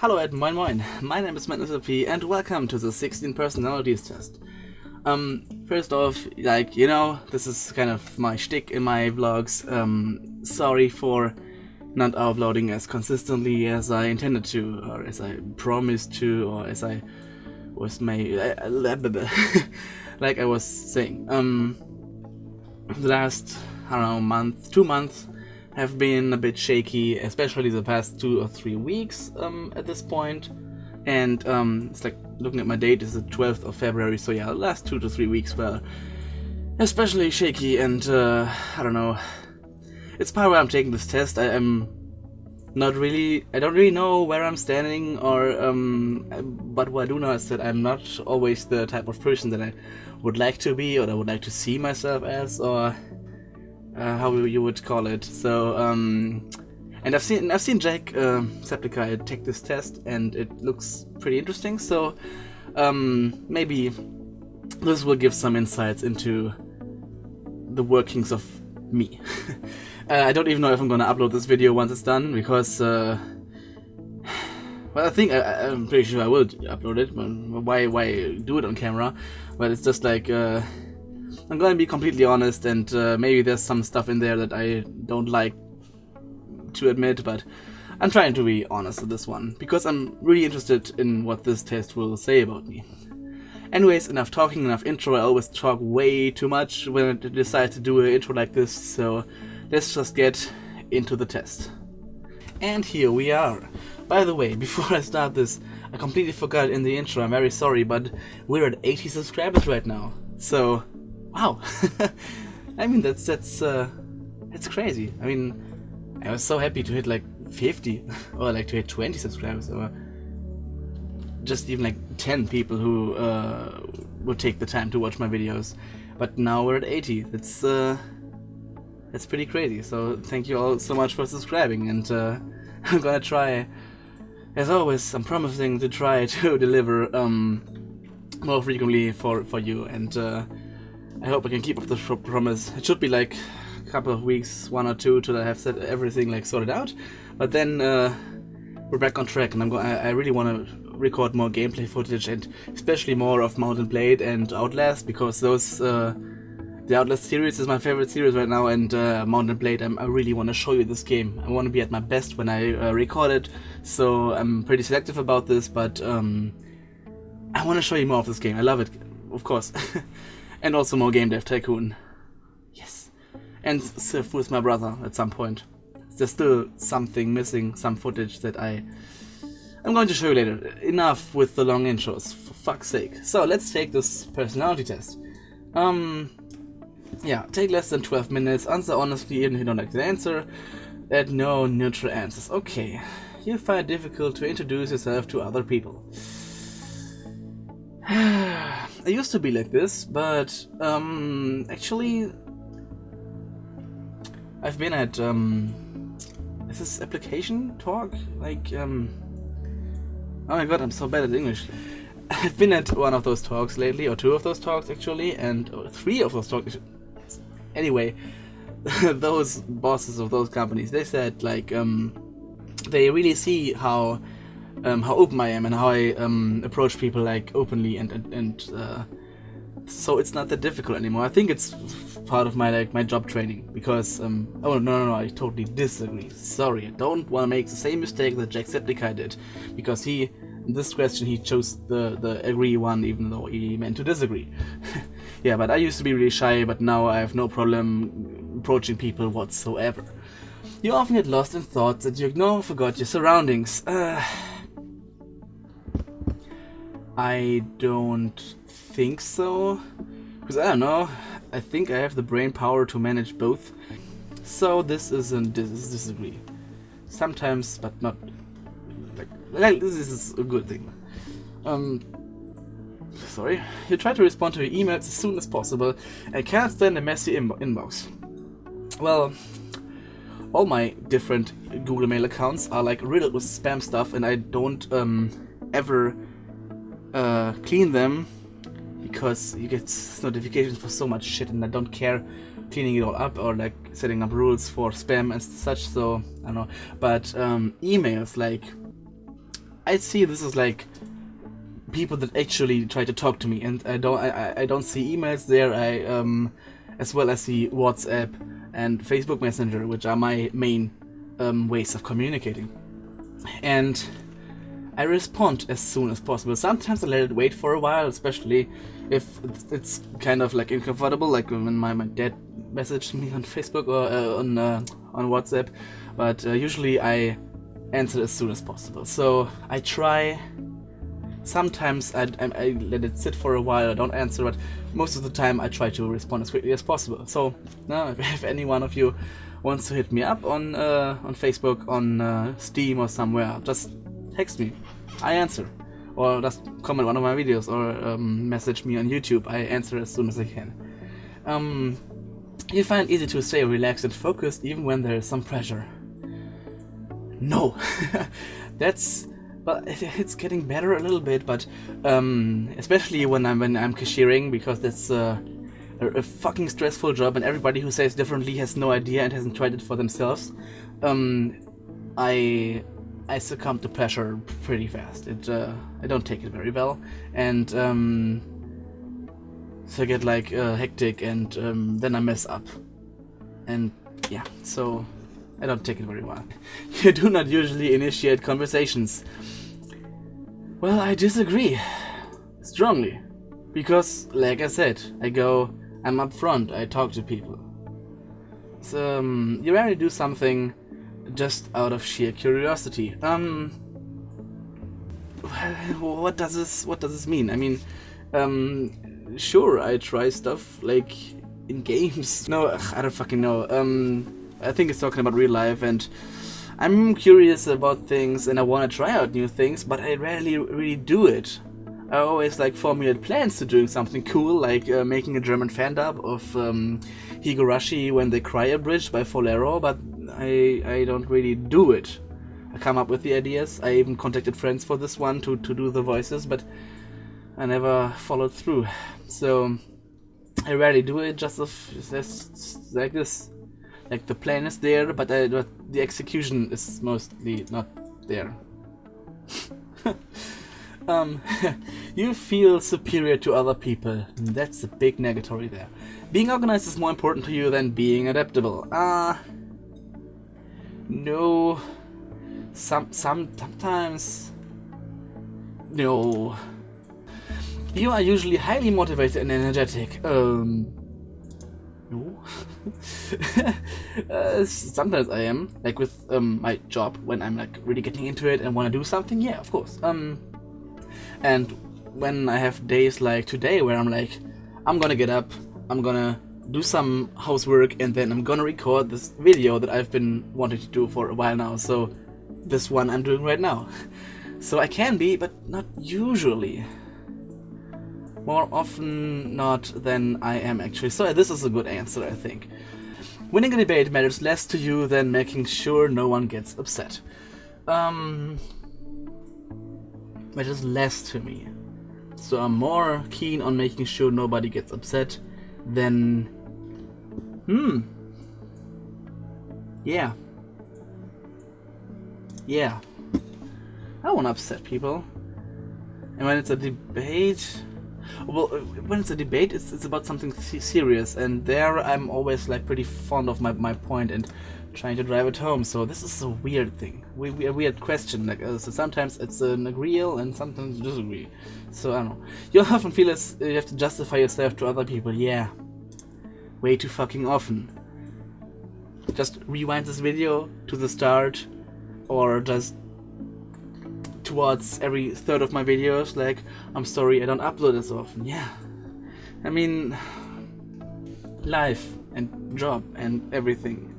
Hello and moin moin, my name is MadnessLP and welcome to the 16 personalities test. First off, this is kind of my shtick in my vlogs. Sorry for not uploading as consistently as I intended to, or as I promised to, or as I was like I was saying. The last, I don't know, 2 months have been a bit shaky, especially the past 2 or 3 weeks at this point. And it's like, looking at my date, is the 12th of February, so yeah, the last 2 to 3 weeks were especially shaky, and I don't know. It's part where I'm taking this test. I don't really know where I'm standing, or but what I do know is that I'm not always the type of person that I would like to be, or I would like to see myself as, or how you would call it. So and I've seen Jack Septiceye take this test, and it looks pretty interesting. So maybe this will give some insights into the workings of me. I don't even know if I'm gonna upload this video once it's done, because well, I think I'm pretty sure I will upload it. Why do it on camera? But it's just like I'm gonna be completely honest, and maybe there's some stuff in there that I don't like to admit, but I'm trying to be honest with this one, because I'm really interested in what this test will say about me. Anyways, enough talking, enough intro. I always talk way too much when I decide to do an intro like this, so let's just get into the test. And here we are. By the way, before I start this, I completely forgot in the intro, I'm very sorry, but we're at 80 subscribers right now. So, wow. I mean, that's crazy. I mean, I was so happy to hit like 50, or like to hit 20 subscribers, or just even like 10 people who would take the time to watch my videos. But now we're at 80. That's pretty crazy. So thank you all so much for subscribing, and I'm gonna try, as always, I'm promising to try to deliver more frequently for you, and I hope I can keep up the promise. It should be like a couple of weeks, 1 or 2, till I have set everything like sorted out. But then we're back on track, and I really want to record more gameplay footage, and especially more of Mount & Blade and Outlast, because those the Outlast series is my favorite series right now, and Mount & Blade, I really want to show you this game. I want to be at my best when I record it, so I'm pretty selective about this, but I want to show you more of this game. I love it, of course. And also more Game Dev Tycoon. Yes. And Civ with my brother at some point. There's still something missing, some footage that I'm going to show you later. Enough with the long intros, for fuck's sake. So let's take this personality test. Yeah, take less than 12 minutes, answer honestly even if you don't like the answer, add no neutral answers. Okay, you find it difficult to introduce yourself to other people. I used to be like this, but actually I've been at is this application talk? Like oh my god, I'm so bad at English. I've been at one of those talks lately, or 2 of those talks actually, or 3 of those talks. Anyway, those bosses of those companies, they said like they really see how open I am, and how I approach people like openly, and so it's not that difficult anymore. I think it's part of my job training, because oh no, I totally disagree. Sorry, I don't want to make the same mistake that Jack Septiceye did, because in this question he chose the agree one, even though he meant to disagree. Yeah, but I used to be really shy, but now I have no problem approaching people whatsoever. You often get lost in thoughts that you ignore or forgot your surroundings. I don't think so, because I don't know, I think I have the brain power to manage both. So this isn't disagree. Sometimes, but not like this is a good thing. Sorry. You try to respond to your emails as soon as possible and can't stand a messy inbox. Well, all my different Google Mail accounts are like riddled with spam stuff, and I don't ever clean them, because you get notifications for so much shit, and I don't care cleaning it all up, or like setting up rules for spam and such. So I don't know, but emails, like I see this as like people that actually try to talk to me, and I don't see emails there. As well as the WhatsApp and Facebook Messenger, which are my main ways of communicating. And I respond as soon as possible. Sometimes I let it wait for a while, especially if it's kind of like uncomfortable, like when my dad messaged me on Facebook or on WhatsApp. But usually I answer as soon as possible. So I try. Sometimes I let it sit for a while, I don't answer, but most of the time I try to respond as quickly as possible. So now, if any one of you wants to hit me up on Facebook, on Steam or somewhere, just text me, I answer. Or just comment one of my videos, or message me on YouTube, I answer as soon as I can. You find it easy to stay relaxed and focused even when there is some pressure. No! But it's getting better a little bit, but especially when I'm cashiering, because that's a fucking stressful job, and everybody who says differently has no idea and hasn't tried it for themselves. I succumb to pressure pretty fast. I don't take it very well, and so I get like hectic, and then I mess up, and yeah, so I don't take it very well. You do not usually initiate conversations. Well, I disagree. Strongly. Because, like I said, I'm upfront, I talk to people. So, you rarely do something just out of sheer curiosity. What does this mean? I mean, sure, I try stuff like in games. No, I don't fucking know. I think it's talking about real life, and I'm curious about things and I want to try out new things, but I rarely really do it. I always like formulate plans to doing something cool, like making a German fan dub of Higurashi When They Cry a Bridge by Folero, but I don't really do it. I come up with the ideas. I even contacted friends for this one to do the voices, but I never followed through. So I rarely do it, just like this. Like the plan is there, but the execution is mostly not there. You feel superior to other people. That's a big negatory there. Being organized is more important to you than being adaptable. No. Sometimes. No. You are usually highly motivated and energetic. No. Sometimes I am, like with my job, when I'm like really getting into it and want to do something, yeah, of course. And when I have days like today where I'm like, I'm gonna get up, I'm gonna do some housework, and then I'm gonna record this video that I've been wanting to do for a while now, so this one I'm doing right now. So I can be, but not usually. More often not than I am actually. So this is a good answer, I think. Winning a debate matters less to you than making sure no one gets upset. Matters less to me. So I'm more keen on making sure nobody gets upset than... Yeah. Yeah. I don't want to upset people. And when it's a debate... Well, when it's a debate, it's about something serious, and there I'm always like pretty fond of my point and trying to drive it home. So this is a weird thing, a weird question. Like so sometimes it's an agree and sometimes you disagree. So I don't know. You often feel as you have to justify yourself to other people. Yeah, way too fucking often. Just rewind this video to the start, or just towards every third of my videos, like, I'm sorry I don't upload as often. Yeah, I mean, life and job and everything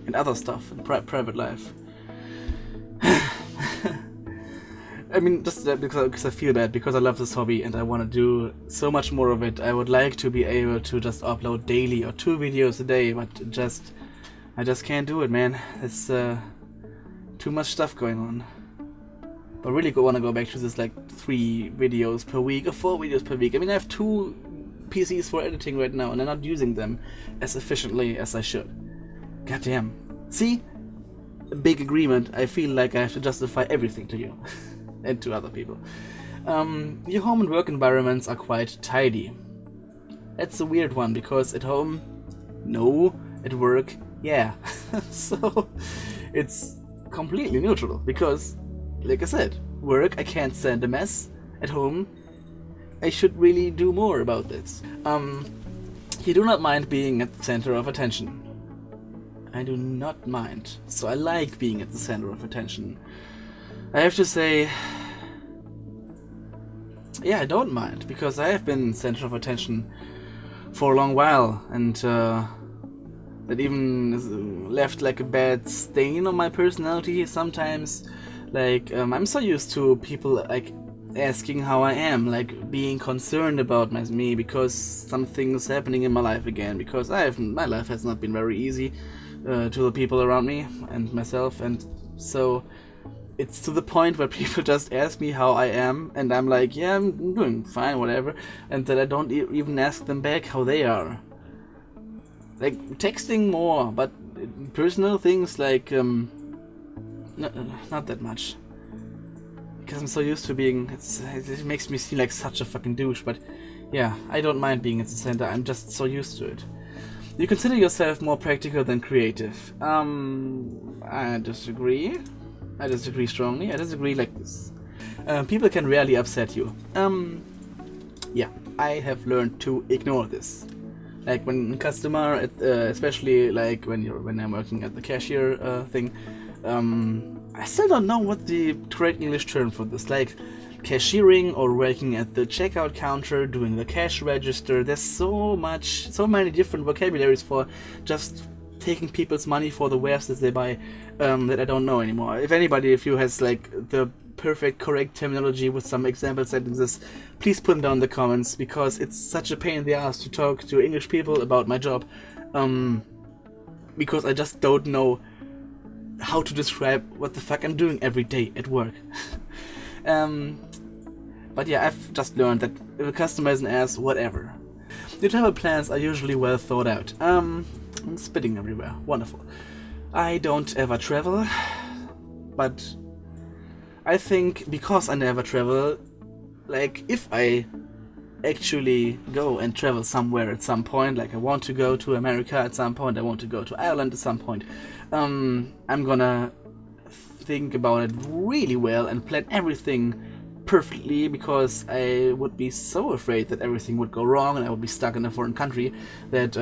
and other stuff and private life. I mean, just because I feel bad, because I love this hobby and I want to do so much more of it. I would like to be able to just upload daily or 2 videos a day, but I just can't do it, man. It's too much stuff going on. But really want to go back to this like 3 videos per week or 4 videos per week. I mean, I have 2 PCs for editing right now and I'm not using them as efficiently as I should. Goddamn. See? A big agreement. I feel like I have to justify everything to you. and to other people. Your home and work environments are quite tidy. That's a weird one, because at home, no, at work, yeah. So it's completely neutral, because, like I said, work, I can't stand a mess. At home, I should really do more about this. You do not mind being at the center of attention. I do not mind. So I like being at the center of attention. I have to say, yeah, I don't mind, because I have been center of attention for a long while, and that even left like a bad stain on my personality sometimes. Like, I'm so used to people like asking how I am, like being concerned about me because something's happening in my life again, because my life has not been very easy to the people around me and myself, and so it's to the point where people just ask me how I am, and I'm like, yeah, I'm doing fine, whatever, and that I don't even ask them back how they are. Like, texting more, but personal things, like, not that much. Because I'm so used to being, it makes me seem like such a fucking douche, but yeah, I don't mind being at the center, I'm just so used to it. You consider yourself more practical than creative. I disagree. I disagree strongly. I disagree like this. People can rarely upset you. Yeah, I have learned to ignore this. Like when a customer, especially like when I'm working at the cashier thing, I still don't know what the correct English term for this. Like cashiering or working at the checkout counter, doing the cash register. There's so many different vocabularies for just taking people's money for the wares that they buy, that I don't know anymore. If you has like the perfect correct terminology with some example sentences, please put them down in the comments, because it's such a pain in the ass to talk to English people about my job, because I just don't know how to describe what the fuck I'm doing every day at work. But yeah, I've just learned that if a customer is an ass, whatever. Your travel plans are usually well thought out. I'm spitting everywhere. Wonderful. I don't ever travel, but I think because I never travel, like if I actually go and travel somewhere at some point, like I want to go to America at some point, I want to go to Ireland at some point, I'm gonna think about it really well and plan everything perfectly, because I would be so afraid that everything would go wrong and I would be stuck in a foreign country that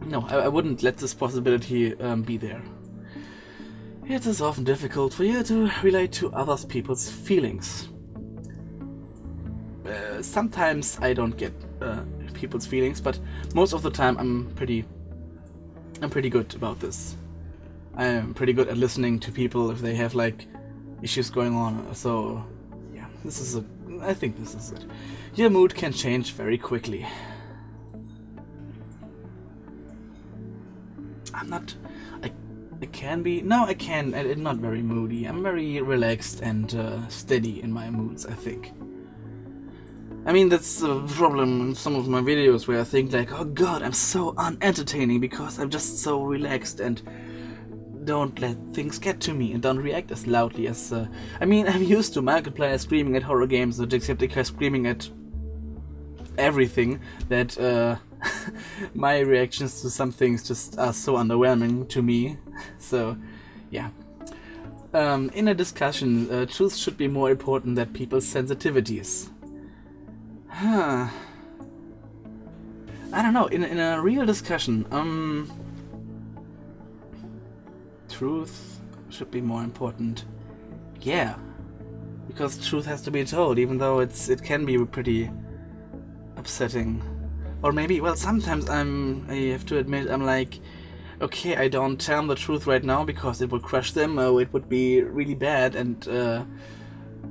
no, I wouldn't let this possibility be there. It is often difficult for you to relate to other people's feelings. Sometimes I don't get people's feelings, but most of the time I'm pretty good about this. I'm pretty good at listening to people if they have like issues going on. So yeah, I think this is it. Your mood can change very quickly. I can be. No, I can. I'm not very moody. I'm very relaxed and steady in my moods, I think. I mean, that's a problem in some of my videos where I think like, oh god, I'm so unentertaining because I'm just so relaxed and don't let things get to me and don't react as loudly as... I mean, I'm used to Markiplier screaming at horror games or Jacksepticeye screaming at everything that my reactions to some things just are so underwhelming to me. So, yeah. In a discussion, truth should be more important than people's sensitivities. I don't know, in a real discussion, truth should be more important. Yeah, because truth has to be told, even though it can be pretty upsetting. Or maybe, well, sometimes I have to admit, I'm like, okay, I don't tell them the truth right now because it would crush them, or it would be really bad, and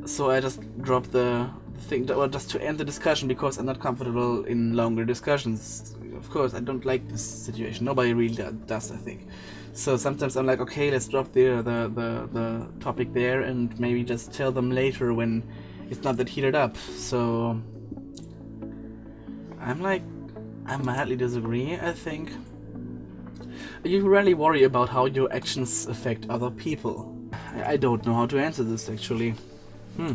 so I just drop the thing, or just to end the discussion, because I'm not comfortable in longer discussions. Of course, I don't like this situation. Nobody really does, I think. So sometimes I'm like, okay, let's drop the topic there and maybe just tell them later when it's not that heated up. So I madly disagree, I think. You rarely worry about how your actions affect other people. I don't know how to answer this, actually. Hmm.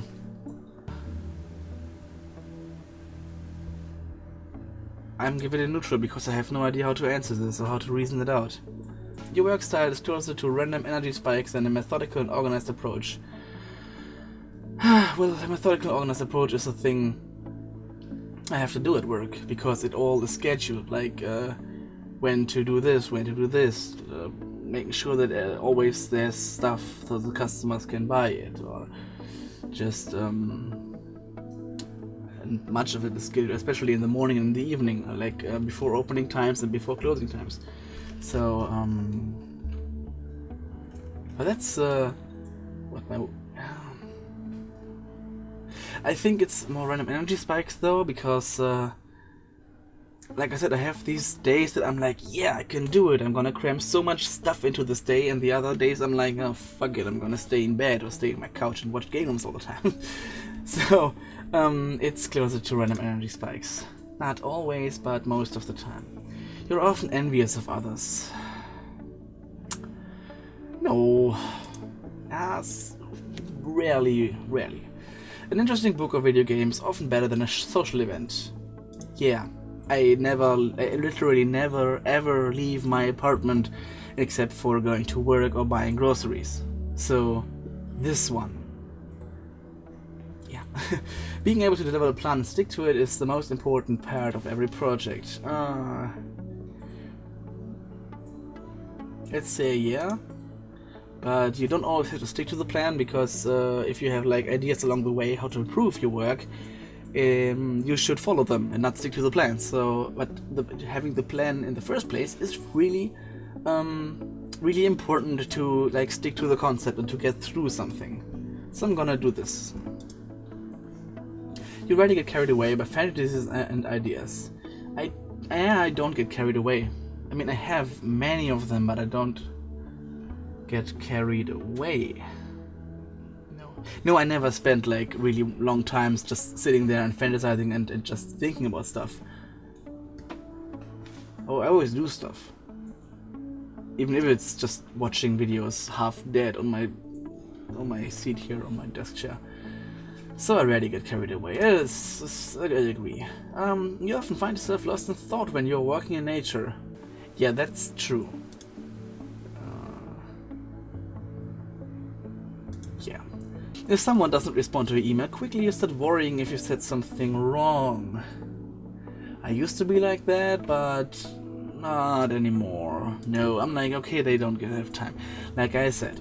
I'm giving it neutral because I have no idea how to answer this or how to reason it out. Your work style is closer to random energy spikes than a methodical and organized approach. Well, a methodical and organized approach is a thing I have to do at work because it all is scheduled, like when to do this, making sure that always there's stuff so the customers can buy it, or just and much of it is scheduled, especially in the morning and in the evening, like before opening times and before closing times. So, but that's what my. I think it's more random energy spikes though, because like I said, I have these days that I'm like, yeah, I can do it. I'm gonna cram so much stuff into this day, and the other days I'm like, oh fuck it, I'm gonna stay in bed or stay on my couch and watch games all the time. So, it's closer to random energy spikes. Not always, but most of the time. You're often envious of others. No. As rarely. An interesting book or video game is often better than a social event. Yeah, I literally never ever leave my apartment except for going to work or buying groceries. So, this one. Yeah. Being able to develop a plan and stick to it is the most important part of every project. Let's say yeah. But you don't always have to stick to the plan, because if you have like ideas along the way how to improve your work, you should follow them and not stick to the plan. So, but having the plan in the first place is really, really important to like stick to the concept and to get through something. So I'm gonna do this. You rarely get carried away by fantasies and ideas. I don't get carried away. I mean, I have many of them, but I don't get carried away. No, I never spent like really long times just sitting there and fantasizing and just thinking about stuff. Oh, I always do stuff. Even if it's just watching videos half dead on my seat here, on my desk chair. So I rarely get carried away. Yes, I agree. You often find yourself lost in thought when you're walking in nature. Yeah, that's true. Yeah. If someone doesn't respond to your email quickly, you start worrying if you said something wrong. I used to be like that, but not anymore. No, I'm like, okay, they don't have time. Like I said,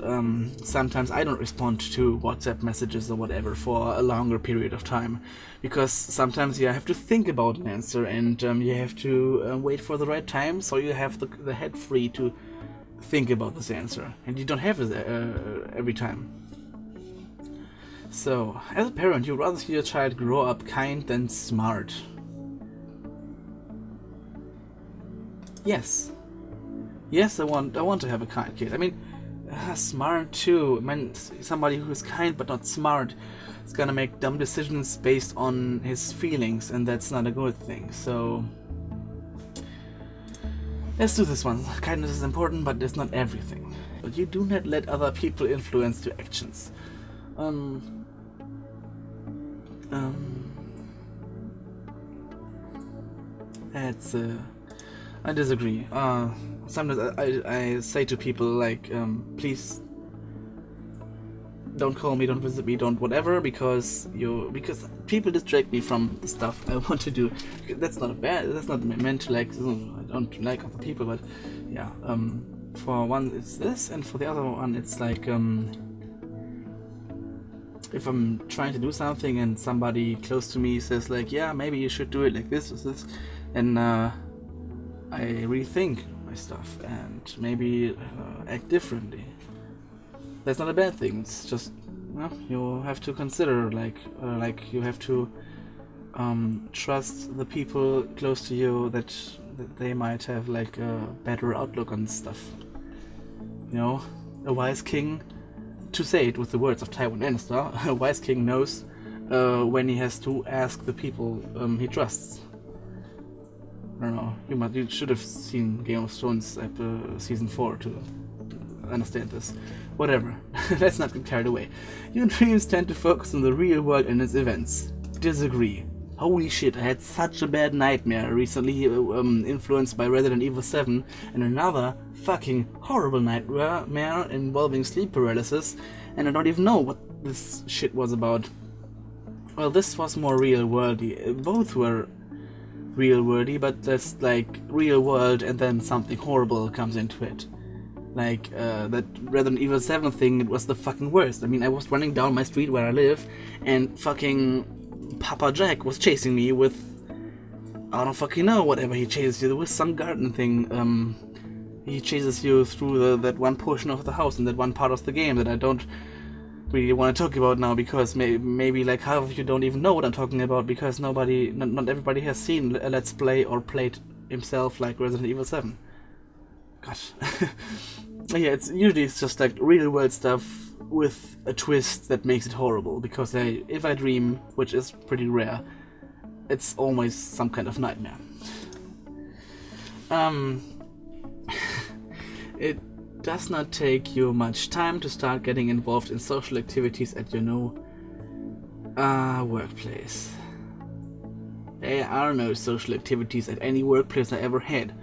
sometimes I don't respond to WhatsApp messages or whatever for a longer period of time, because sometimes you have to think about an answer, and you have to wait for the right time, so you have the head free to think about this answer, and you don't have it every time. So, as a parent, you'd rather see your child grow up kind than smart. Yes. Yes, I want to have a kind kid. I mean, smart too. I mean, somebody who is kind but not smart is gonna make dumb decisions based on his feelings, and that's not a good thing. So, let's do this one. Kindness is important, but it's not everything. But you do not let other people influence your actions. That's I disagree. Sometimes I say to people like, please don't call me, don't visit me, don't whatever, because people distract me from the stuff I want to do. That's not meant to like, I don't like other people, but yeah. For one it's this, and for the other one it's like, if I'm trying to do something and somebody close to me says like, yeah, maybe you should do it like this or this, and I rethink my stuff and maybe act differently. That's not a bad thing. It's just, well, you have to consider like you have to trust the people close to you that they might have like a better outlook on stuff. You know, a wise king, to say it with the words of Tywin Lannister, a wise king knows when he has to ask the people he trusts. I don't know, you should have seen Game of Thrones season 4 to understand this. Whatever, let's not get carried away. Your dreams tend to focus on the real world and its events. Disagree. Holy shit, I had such a bad nightmare recently, influenced by Resident Evil 7, and another fucking horrible nightmare involving sleep paralysis, and I don't even know what this shit was about. Well, this was more real-worldy. Both were real-worldy, but that's like real world and then something horrible comes into it. Like, that Resident Evil 7 thing, it was the fucking worst. I mean, I was running down my street where I live, and fucking Papa Jack was chasing me with, I don't fucking know, whatever he chases you. There was some garden thing. He chases you through that one portion of the house and that one part of the game that I don't really want to talk about now, because maybe like half of you don't even know what I'm talking about, because not everybody has seen a Let's Play or played himself like Resident Evil 7. Gosh. Yeah, it's just like real world stuff with a twist that makes it horrible, because if I dream, which is pretty rare, it's always some kind of nightmare. It does not take you much time to start getting involved in social activities at your new workplace. There are no social activities at any workplace I ever had,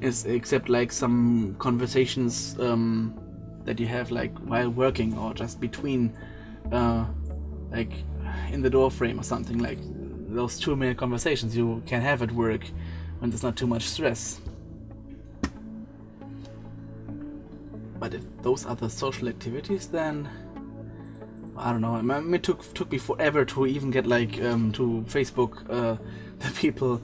except like some conversations that you have like while working, or just between like in the door frame or something, like those 2-minute conversations you can have at work when there's not too much stress. But if those are the social activities, then I don't know. I mean, it took me forever to even get like to Facebook the people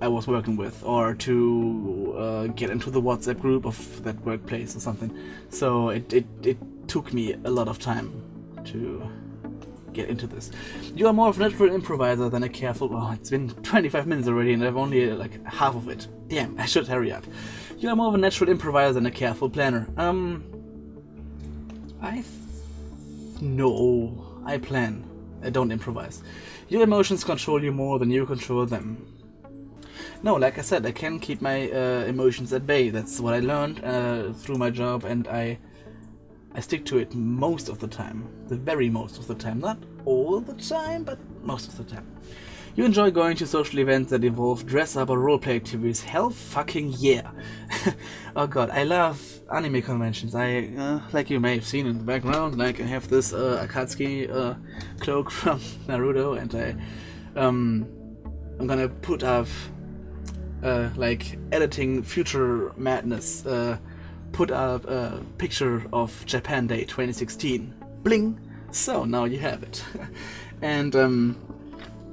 I was working with, or to get into the WhatsApp group of that workplace or something. So it took me a lot of time to get into this. You are more of a natural improviser than a careful... Oh, it's been 25 minutes already and I've only like half of it. Damn, I should hurry up. You are more of a natural improviser than a careful planner. No, I plan. I don't improvise. Your emotions control you more than you control them. No, like I said, I can keep my emotions at bay. That's what I learned through my job, and I stick to it most of the time. The very most of the time. Not all the time, but most of the time. You enjoy going to social events that involve dress-up or roleplay activities. Hell fucking yeah! Oh god, I love anime conventions. Like you may have seen in the background, like I have this Akatsuki cloak from Naruto, and I'm gonna put up like editing future madness, put up a picture of Japan Day 2016. Bling! So now you have it. And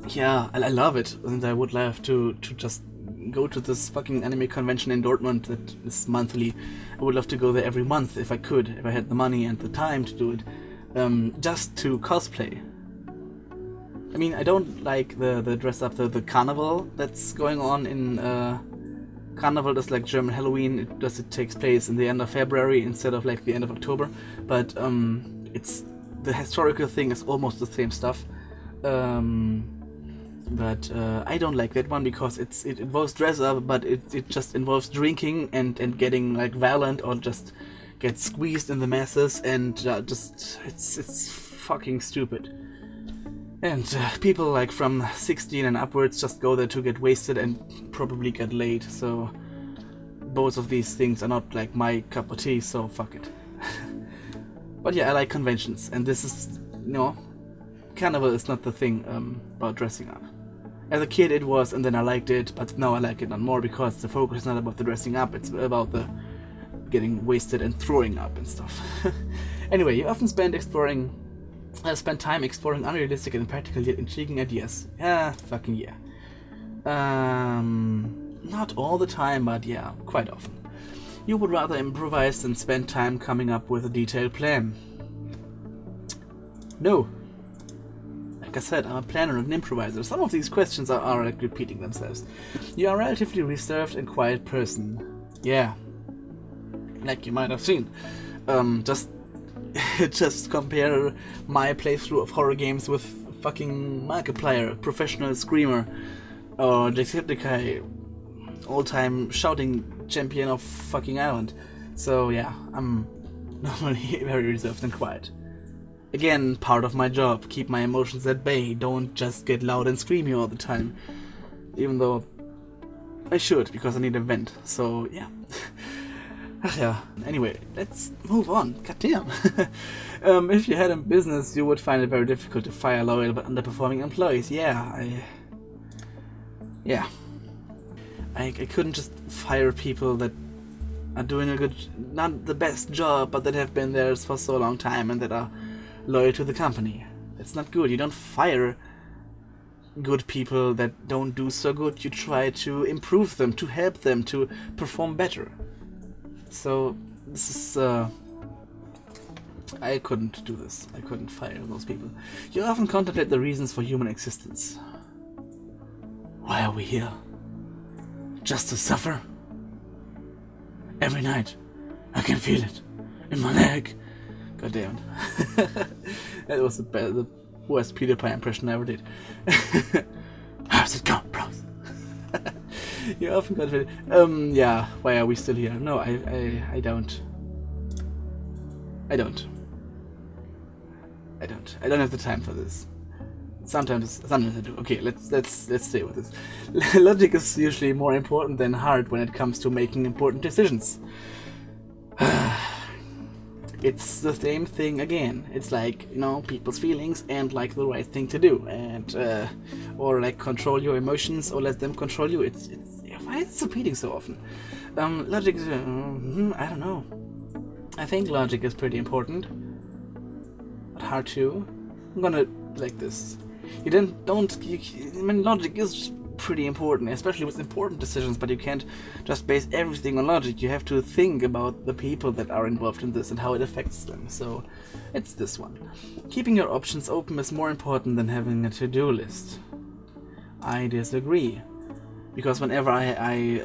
yeah, I love it, and I would love to just go to this fucking anime convention in Dortmund that is monthly. I would love to go there every month if I could, if I had the money and the time to do it, just to cosplay. I mean, I don't like the dress up, the carnival that's going on in Carnival is like German Halloween. It takes place in the end of February instead of like the end of October, but it's the historical thing is almost the same stuff. But I don't like that one because it involves dress up, but it just involves drinking and getting like violent, or just get squeezed in the masses, and just it's fucking stupid. And people like from 16 and upwards just go there to get wasted and probably get laid. So both of these things are not like my cup of tea. So fuck it. But yeah, I like conventions, and this is Carnival is not the thing about dressing up. As a kid it was, and then I liked it, but now I like it not more because the focus is not about the dressing up, it's about the getting wasted and throwing up and stuff. Anyway, you often spend time exploring unrealistic and practical yet intriguing ideas. Yeah, fucking yeah. Not all the time, but yeah, quite often. You would rather improvise than spend time coming up with a detailed plan. No. Like I said, I'm a planner and an improviser. Some of these questions are like repeating themselves. You are a relatively reserved and quiet person. Yeah. Like you might have seen. Just compare my playthrough of horror games with fucking Markiplier, professional screamer, or Jacksepticeye, all-time shouting champion of fucking Ireland. So yeah, I'm normally very reserved and quiet. Again, part of my job, keep my emotions at bay, don't just get loud and screamy all the time. Even though I should, because I need a vent, so yeah. Yeah. Anyway, let's move on. Goddamn. If you had a business, you would find it very difficult to fire loyal but underperforming employees. Yeah, I couldn't just fire people that are doing a good, not the best job, but that have been there for so long time and that are loyal to the company. It's not good. You don't fire good people that don't do so good. You try to improve them, to help them to perform better. So this is I couldn't do this. I couldn't fire those people. You often contemplate the reasons for human existence. Why are we here? Just to suffer? Every night I can feel it in my leg. God damn it. That was the worst Peter Pan impression I ever did. How's it going, bros? You often contemplate. Yeah, why are we still here? No, I don't. I don't have the time for this. Sometimes I do. Okay, let's stay with this. Logic is usually more important than heart when it comes to making important decisions. It's the same thing again. It's like, you know, people's feelings and like the right thing to do, and or like control your emotions or let them control you. It's why is it repeating so often? Logic is I don't know. I think logic is pretty important, but heart too. I'm gonna like this. I mean, logic is pretty important, especially with important decisions, but you can't just base everything on logic. You have to think about the people that are involved in this and how it affects them. So it's this one. Keeping your options open is more important than having a to-do list. I disagree, because whenever I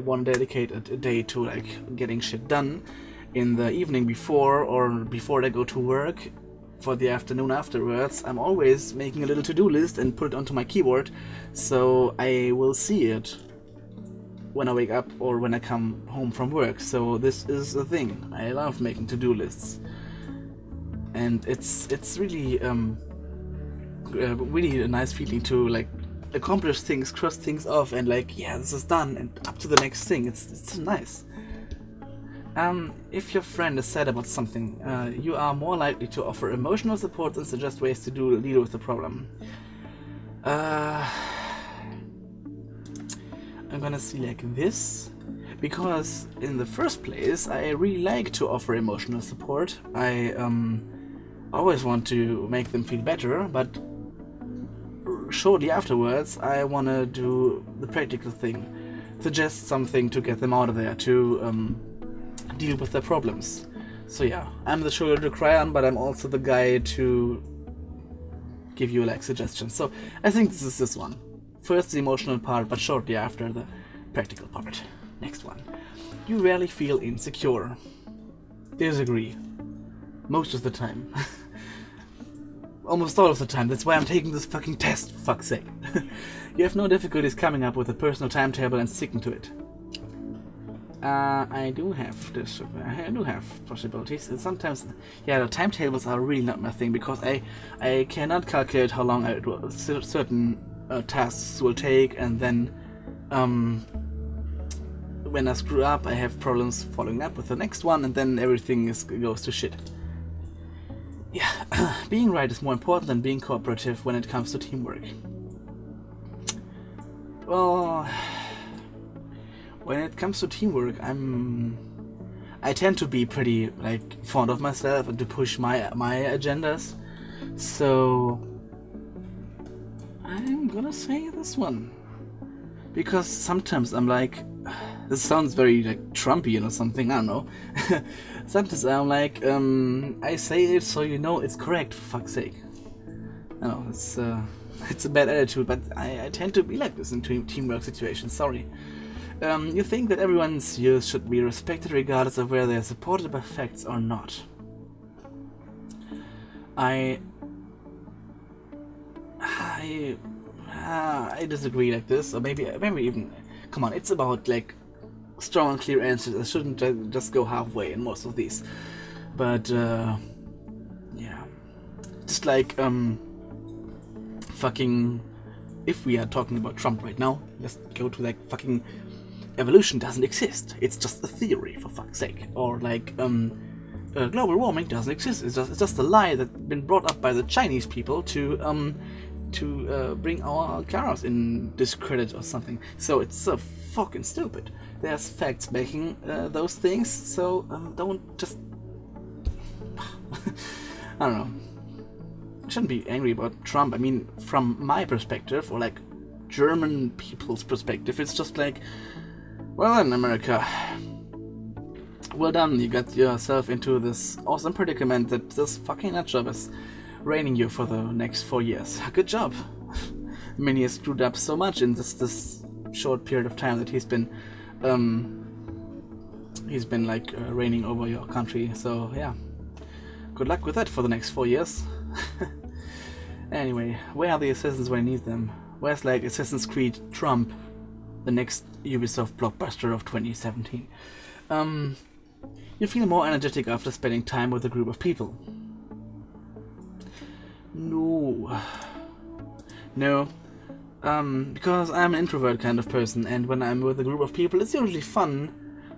want to dedicate a day to like getting shit done in the evening before or before I go to work, for the afternoon afterwards, I'm always making a little to-do list and put it onto my keyboard, so I will see it when I wake up or when I come home from work. So this is a thing. I love making to-do lists, and it's really really a nice feeling to like accomplish things, cross things off, and like, yeah, this is done, and up to the next thing. It's nice. If your friend is sad about something, you are more likely to offer emotional support and suggest ways to deal with the problem. I'm gonna see like this, because in the first place, I really like to offer emotional support. I always want to make them feel better, but shortly afterwards, I wanna do the practical thing, suggest something to get them out of there, to deal with their problems. So yeah, I'm the shoulder to cry on, but I'm also the guy to give you like suggestions. So I think this is this one. First the emotional part, but shortly after the practical part. Next one. You rarely feel insecure. Disagree. Most of the time. Almost all of the time. That's why I'm taking this fucking test, for fuck's sake. You have no difficulties coming up with a personal timetable and sticking to it. I do have this. I do have possibilities, and sometimes, yeah, the timetables are really not my thing, because I cannot calculate how long certain tasks will take, and then when I screw up, I have problems following up with the next one, and then everything goes to shit. Yeah, being right is more important than being cooperative when it comes to teamwork. Well, when it comes to teamwork, I tend to be pretty like fond of myself and to push my agendas. So I'm gonna say this one, because sometimes I'm like, this sounds very like Trumpian or something, I don't know. Sometimes I'm like, I say it so you know it's correct, for fuck's sake. I know it's a bad attitude, but I tend to be like this in teamwork situations. Sorry. You think that everyone's views should be respected regardless of whether they are supported by facts or not. I disagree like this, or maybe even, come on, it's about like strong and clear answers. I shouldn't just go halfway in most of these. But yeah, just like fucking. If we are talking about Trump right now, let's go to like fucking evolution doesn't exist. It's just a theory, for fuck's sake. Or like global warming doesn't exist. It's just a lie that's been brought up by the Chinese people to bring our cars in discredit or something. So it's so fucking stupid. There's facts backing those things. So don't just. I don't know. I shouldn't be angry about Trump. I mean, from my perspective, or like German people's perspective, it's just like, well then, America, well done, you got yourself into this awesome predicament that this fucking nutjob is reigning you for the next 4 years. Good job. I mean, he has screwed up so much in this short period of time that he's been like reigning over your country. So yeah, good luck with that for the next 4 years. Anyway, where are the assassins when I need them? Where's like Assassin's Creed Trump, the next Ubisoft blockbuster of 2017? You feel more energetic after spending time with a group of people. No, because I'm an introvert kind of person, and when I'm with a group of people, it's usually fun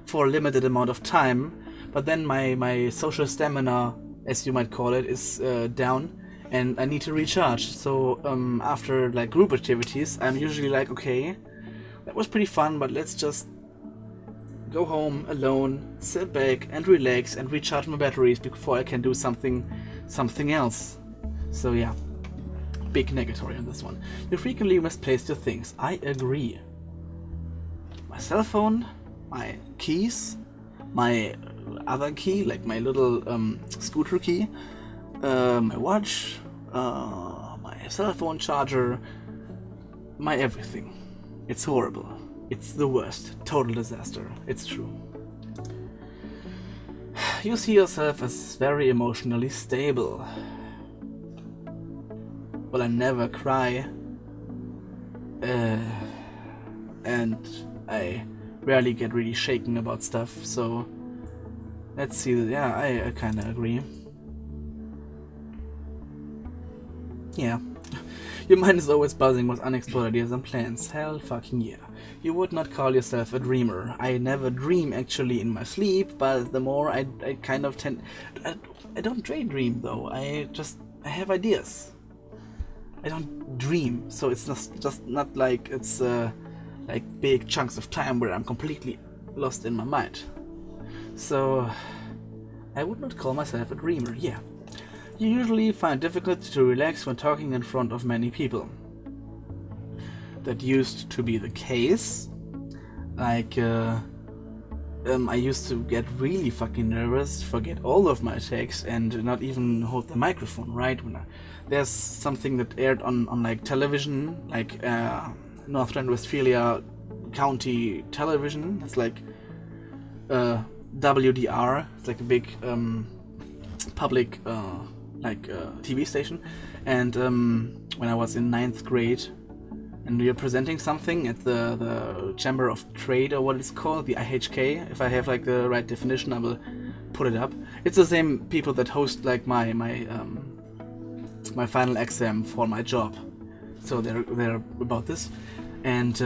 for a limited amount of time, but then my social stamina, as you might call it, is down, and I need to recharge. So after like group activities, I'm usually like, okay, that was pretty fun, but let's just go home alone, sit back and relax and recharge my batteries before I can do something else. So yeah, big negatory on this one. You frequently misplace your things. I agree. My cell phone, my keys, my other key, like my little scooter key, my watch, my cell phone charger, my everything. It's horrible. It's the worst. Total disaster. It's true. You see yourself as very emotionally stable. Well, I never cry. And I rarely get really shaken about stuff, so let's see. Yeah, I kinda agree. Yeah. Your mind is always buzzing with unexplored ideas and plans. Hell fucking yeah. You would not call yourself a dreamer. I never dream actually in my sleep, but the more I kind of tend... I don't daydream though. I have ideas. I don't dream, so it's just not like it's like big chunks of time where I'm completely lost in my mind. So I would not call myself a dreamer, yeah. You usually find it difficult to relax when talking in front of many people. That used to be the case. Like, I used to get really fucking nervous, forget all of my takes, and not even hold the microphone, right? When there's something that aired on like television, like North Rhine-Westphalia County Television. It's like WDR. It's like a big public TV station. And when I was in 9th grade, and we were presenting something at the Chamber of Trade, or what it's called, the IHK. If I have like the right definition, I will put it up. It's the same people that host like my final exam for my job. So they're about this. And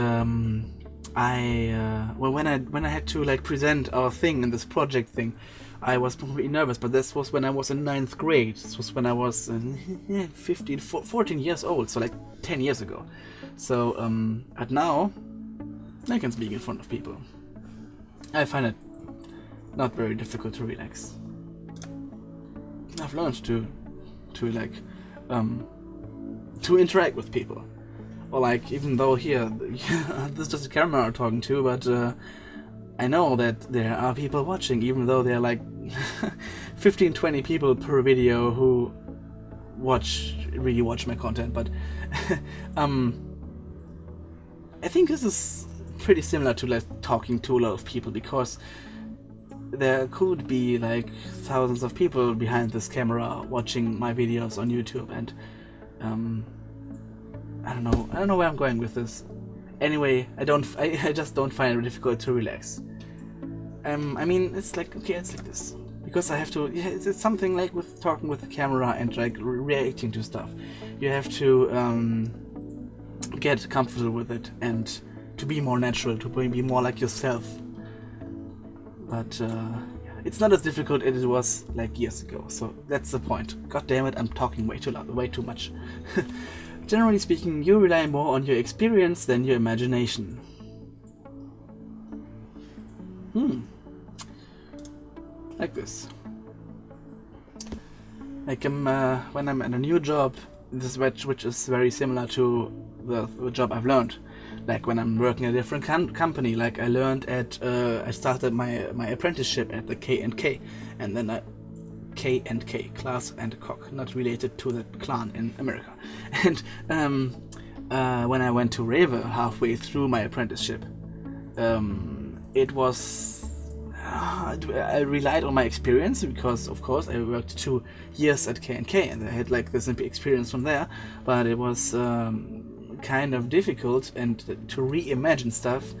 when I had to like present our thing in this project thing, I was pretty nervous, but this was when I was in 9th grade. This was when I was 14 years old, so like 10 years ago. So, but now, I can speak in front of people. I find it not very difficult to relax. I've learned to interact with people. Or like, even though here, this is just a camera I'm talking to, but I know that there are people watching, even though there are like 15-20 people per video who really watch my content, but I think this is pretty similar to like talking to a lot of people, because there could be like thousands of people behind this camera watching my videos on YouTube, and I don't know where I'm going with this. Anyway, I just don't find it difficult to relax. I mean, it's like, okay, it's like this. Because I have to, yeah, it's something like with talking with the camera and like reacting to stuff. You have to get comfortable with it and to be more natural, to be more like yourself. But it's not as difficult as it was like years ago, so that's the point. God damn it, I'm talking way too loud, way too much. Generally speaking, you rely more on your experience than your imagination. Like this. Like when I'm at a new job, this which is very similar to the job I've learned. Like when I'm working at a different company, like I learned at I started my apprenticeship at the K&K, and then K&K, class and cock, not related to the clan in America. And when I went to Raver halfway through my apprenticeship, it was I relied on my experience because, of course, I worked 2 years at K&K and I had like this experience from there. But it was kind of difficult and to reimagine stuff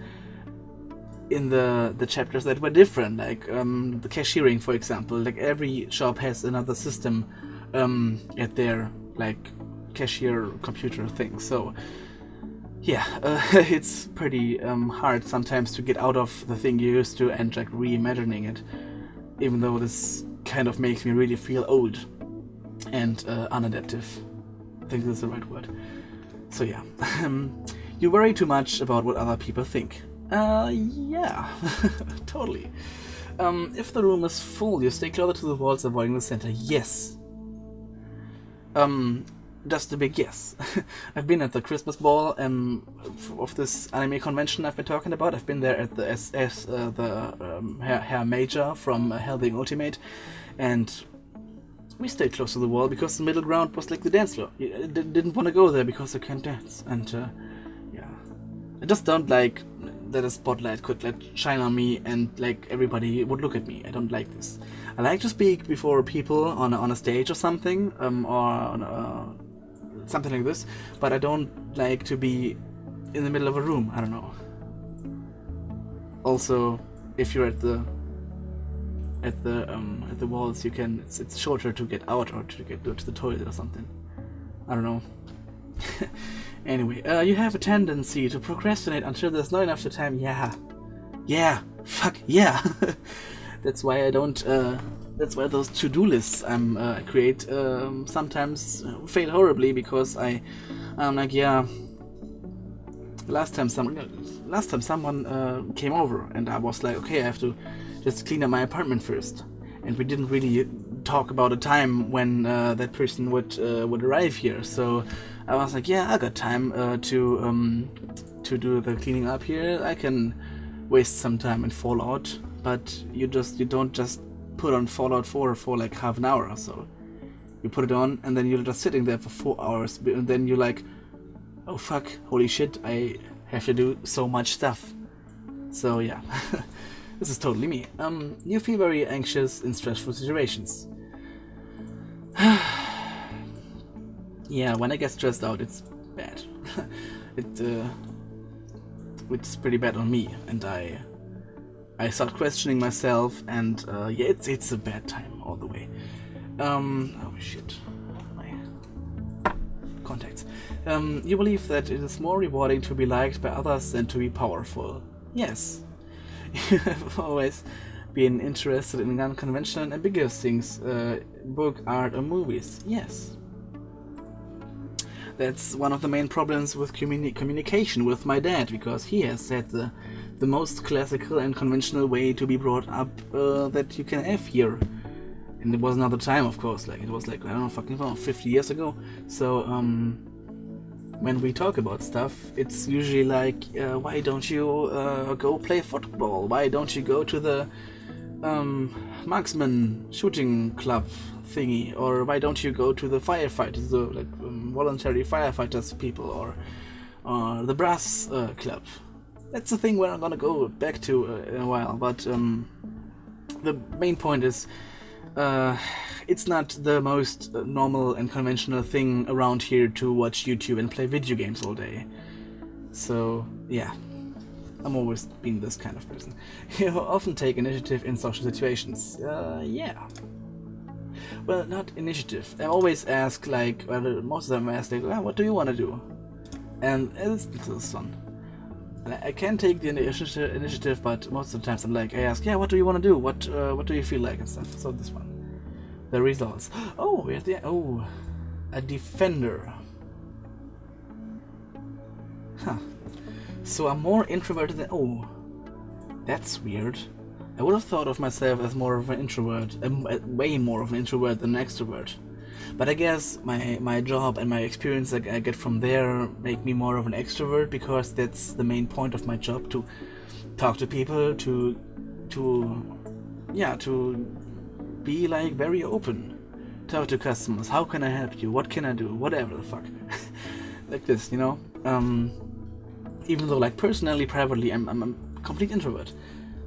in the chapters that were different, like the cashiering, for example. Like every shop has another system at their like cashier computer thing. So yeah, it's pretty hard sometimes to get out of the thing you're used to and like reimagining it, even though this kind of makes me really feel old and unadaptive. I think that's the right word. So yeah, you worry too much about what other people think. Yeah, totally. If the room is full, you stay closer to the walls, avoiding the center. Yes. Just a big yes. I've been at the Christmas ball of this anime convention I've been talking about. I've been there at the Herr Major from Hellwing Ultimate, and we stayed close to the wall because the middle ground was like the dance floor. I didn't want to go there because I can't dance, and yeah, I just don't like that a spotlight could shine on me and like everybody would look at me. I don't like this. I like to speak before people on a stage or something, or on something like this, but I don't like to be in the middle of a room. I don't know. Also, if you're at the walls, you can. It's shorter to get out or to go to the toilet or something. I don't know. Anyway, you have a tendency to procrastinate until there's not enough time. Yeah, fuck yeah. That's why I don't. That's why those to-do lists I create sometimes fail horribly, because I'm like, yeah. Last time someone came over and I was like, okay, I have to just clean up my apartment first, and we didn't really talk about a time when that person would arrive here. So I was like, yeah, I got time to do the cleaning up here. I can waste some time in Fallout, but you don't just put on Fallout 4 for like half an hour or so. You put it on and then you're just sitting there for 4 hours, and then you're like, oh fuck, holy shit, I have to do so much stuff. So yeah, this is totally me. You feel very anxious in stressful situations. Yeah, when I get stressed out, it's bad. It's pretty bad on me, and I start questioning myself, and yeah, it's a bad time all the way. Oh shit, my contacts. You believe that it is more rewarding to be liked by others than to be powerful. Yes. You have always been interested in unconventional and ambiguous things, book, art, or movies. Yes. That's one of the main problems with communication with my dad, because he has said the most classical and conventional way to be brought up that you can have here. And it was another time, of course, like it was like, I don't know, fucking 50 years ago. So when we talk about stuff, it's usually like, why don't you go play football? Why don't you go to the marksman shooting club thingy? Or why don't you go to the firefighters, the like voluntary firefighters people, or the brass club? That's the thing where I'm gonna go back to in a while. But the main point is, it's not the most normal and conventional thing around here to watch YouTube and play video games all day. So yeah, I'm always been this kind of person. You often take initiative in social situations. Yeah. Well, not initiative. I always ask, like, well, most of them ask, like, what do you want to do? And it's this one. I can take the initiative, but most of the times I'm like, I ask, yeah, what do you want to do? What do you feel like and stuff. So this one. The results. Oh, we have a defender. Huh. So I'm more introverted than... Oh, that's weird. I would have thought of myself as more of an introvert, way more of an introvert than an extrovert. But I guess my job and my experience that I get from there make me more of an extrovert, because that's the main point of my job, to talk to people, to be like very open. Talk to customers, how can I help you, what can I do, whatever the fuck. Like this, you know? Even though, like, personally, privately, I'm a complete introvert.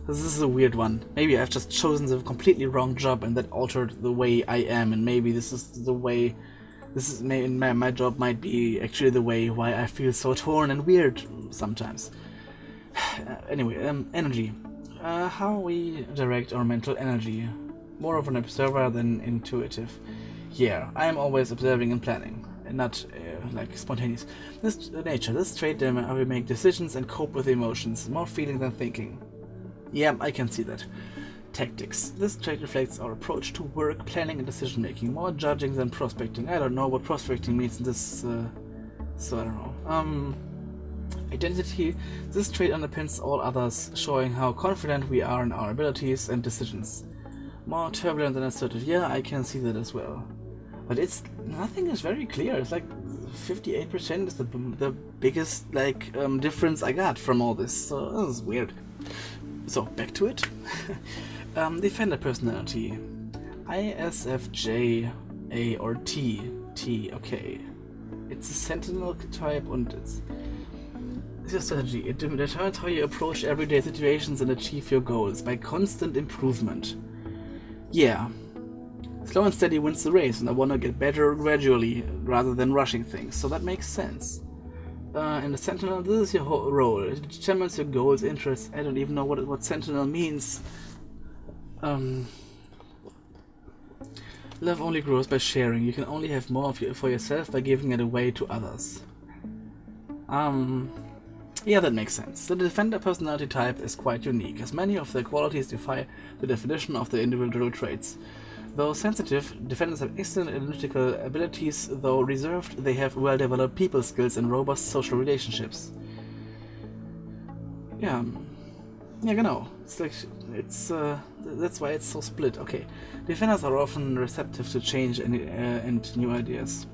This is a weird one. Maybe I've just chosen the completely wrong job and that altered the way I am, and maybe this is the way... my job might be actually the way why I feel so torn and weird sometimes. Anyway, energy. How we direct our mental energy. More of an observer than intuitive. Yeah, I am always observing and planning, and not like spontaneous. This trait how we make decisions and cope with emotions. More feeling than thinking. Yeah, I can see that. Tactics. This trait reflects our approach to work, planning, and decision making. More judging than prospecting. I don't know what prospecting means in this, so I don't know. Identity. This trait underpins all others, showing how confident we are in our abilities and decisions. More turbulent than assertive. Yeah, I can see that as well. But nothing is very clear. It's like 58% is the biggest difference I got from all this. So this is weird. So back to it. Defender personality. ISFJ, A or T. T, okay. It's a sentinel type and it's your strategy. It determines how you approach everyday situations and achieve your goals by constant improvement. Yeah. Slow and steady wins the race, and I want to get better gradually rather than rushing things, so that makes sense. In the Sentinel, this is your role. It determines your goals, interests. I don't even know what Sentinel means. Love only grows by sharing. You can only have more for yourself by giving it away to others. Yeah, that makes sense. The Defender personality type is quite unique, as many of their qualities defy the definition of the individual traits. Though sensitive, defenders have excellent analytical abilities. Though reserved, they have well-developed people skills and robust social relationships. Yeah, genau. That's why it's so split. Okay, defenders are often receptive to change and new ideas.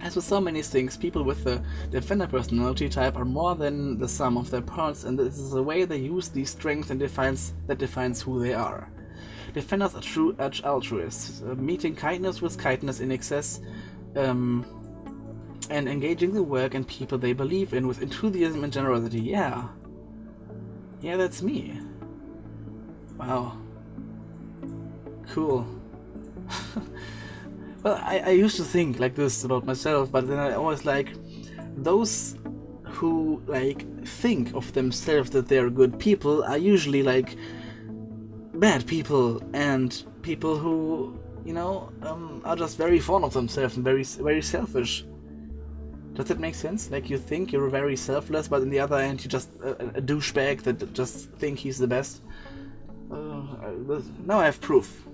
As with so many things, people with the defender personality type are more than the sum of their parts, and this is the way they use these strengths and defines who they are. Defenders are true altruists, meeting kindness with kindness in excess, and engaging the work and people they believe in with enthusiasm and generosity. Yeah, that's me. Wow. Cool. Well, I used to think like this about myself, but then I always those who think of themselves that they're good people are usually bad people, and people who are just very fond of themselves and very, very selfish. Does that make sense? You think you're very selfless, but on the other hand you're just a douchebag that just think he's the best. Now I have proof.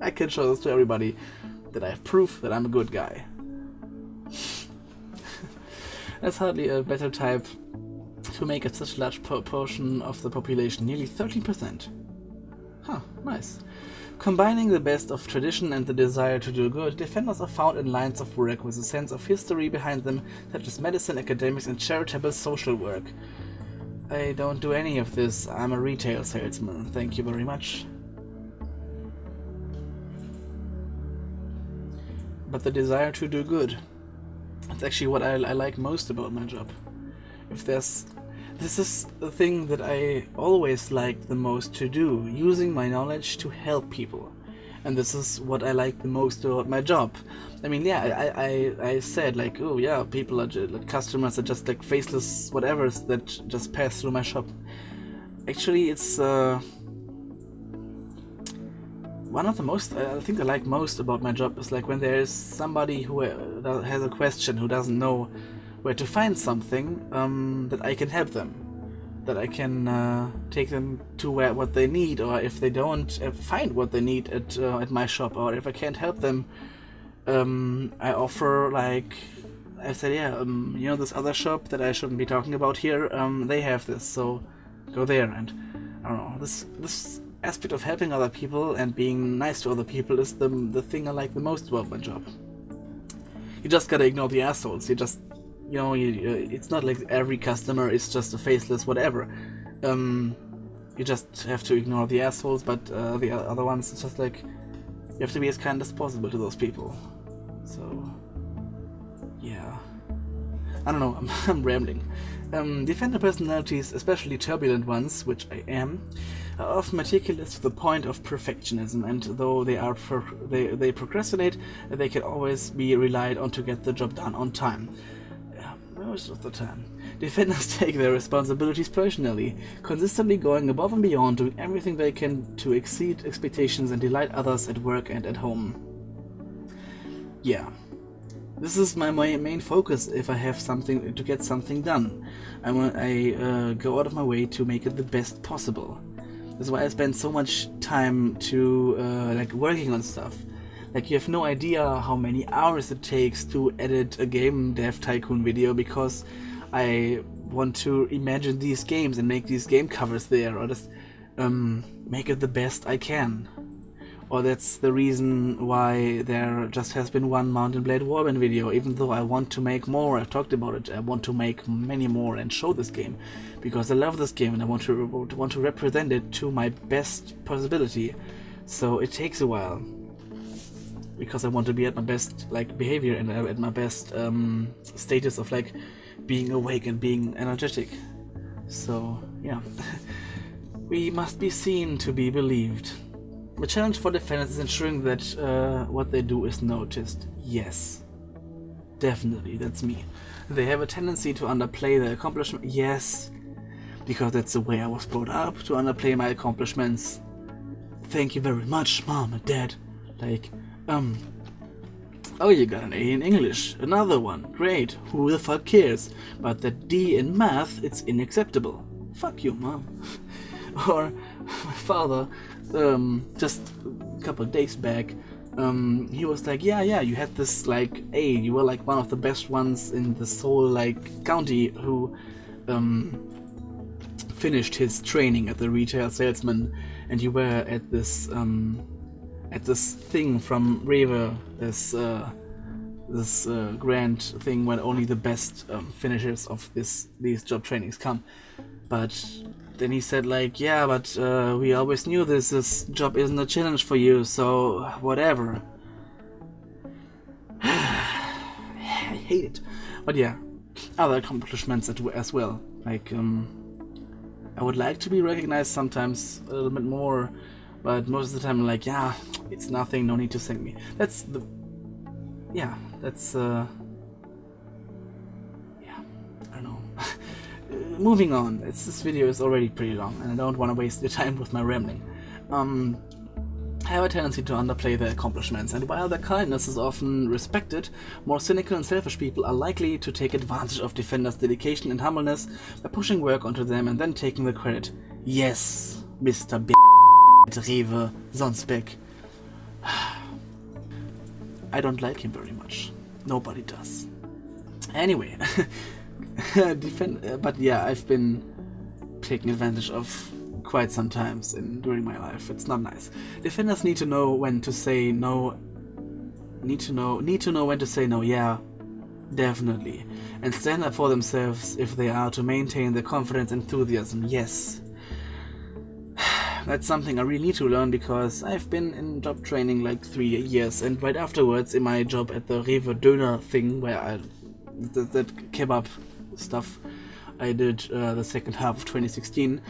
I can show this to everybody, that I have proof that I'm a good guy. That's hardly a better type to make it such a large proportion of the population, nearly 13%. Huh, nice. Combining the best of tradition and the desire to do good, defenders are found in lines of work with a sense of history behind them, such as medicine, academics, and charitable social work. I don't do any of this. I'm a retail salesman. Thank you very much. But the desire to do good. That's actually what I like most about my job. This is the thing that I always liked the most to do, using my knowledge to help people. And this is what I like the most about my job. I mean, yeah, I said like, oh yeah, people are like, customers are just like faceless whatevers that just pass through my shop. Actually, it's one of the most I think I like most about my job is like when there is somebody who has a question, who doesn't know where to find something, that I can help them, that I can take them to what they need, or if they don't find what they need at my shop, or if I can't help them, I offer, like I said, yeah, you know, this other shop that I shouldn't be talking about here, they have this, so go there. And I don't know, this aspect of helping other people and being nice to other people is the thing I like the most about my job. You just gotta ignore the assholes. You just, you know, it's not like every customer is just a faceless whatever. You just have to ignore the assholes, but the other ones, it's just like you have to be as kind as possible to those people. So, yeah. I don't know, I'm rambling. Defender personalities, especially turbulent ones, which I am, are often meticulous to the point of perfectionism, and though they procrastinate, they can always be relied on to get the job done on time. Most of the time. Defenders take their responsibilities personally, consistently going above and beyond, doing everything they can to exceed expectations and delight others at work and at home. Yeah. This is my main focus if I have something to get something done. I go out of my way to make it the best possible. That's why I spend so much time to like working on stuff. Like, you have no idea how many hours it takes to edit a game dev tycoon video, because I want to imagine these games and make these game covers there, or just make it the best I can. Or that's the reason why there just has been one Mountain Blade Warband video, even though I want to make more. I've talked about it. I want to make many more and show this game, because I love this game and I want to represent it to my best possibility. So it takes a while, because I want to be at my best like behavior and at my best status of like being awake and being energetic. So yeah, we must be seen to be believed. The challenge for defenders is ensuring that what they do is noticed. Yes, definitely, that's me. They have a tendency to underplay their accomplishment. Yes, because that's the way I was brought up, to underplay my accomplishments. Thank you very much, Mom and Dad. Like, oh, you got an A in English, another one, great, who the fuck cares? But that D in math, it's unacceptable. Fuck you, Mom. Or my father, just a couple of days back, he was like, yeah, you had this like A, you were like one of the best ones in this whole like county who finished his training at the retail salesman, and you were at this thing from Rewe, this grand thing where only the best finishers of these job trainings come. But then he said like, yeah, but we always knew this job isn't a challenge for you, so whatever. I hate it. But yeah, other accomplishments as well. Like, I would like to be recognized sometimes a little bit more, but most of the time I'm like, yeah, it's nothing, no need to thank me. That's yeah, I don't know. Moving on, this video is already pretty long, and I don't want to waste your time with my rambling. I have a tendency to underplay their accomplishments, and while their kindness is often respected, more cynical and selfish people are likely to take advantage of defenders' dedication and humbleness by pushing work onto them and then taking the credit. Yes, Mr. B. Rewe Sonsbeck. I don't like him very much. Nobody does. Anyway, but yeah, I've been taken advantage of quite some times during my life. It's not nice. Defenders need to know when to say no. Need to know when to say no. Yeah, definitely, and stand up for themselves if they are to maintain their confidence and enthusiasm. Yes. That's something I really need to learn, because I've been in job training like 3 years, and right afterwards in my job at the Rewe Döner thing, where that kebab stuff I did the second half of 2016,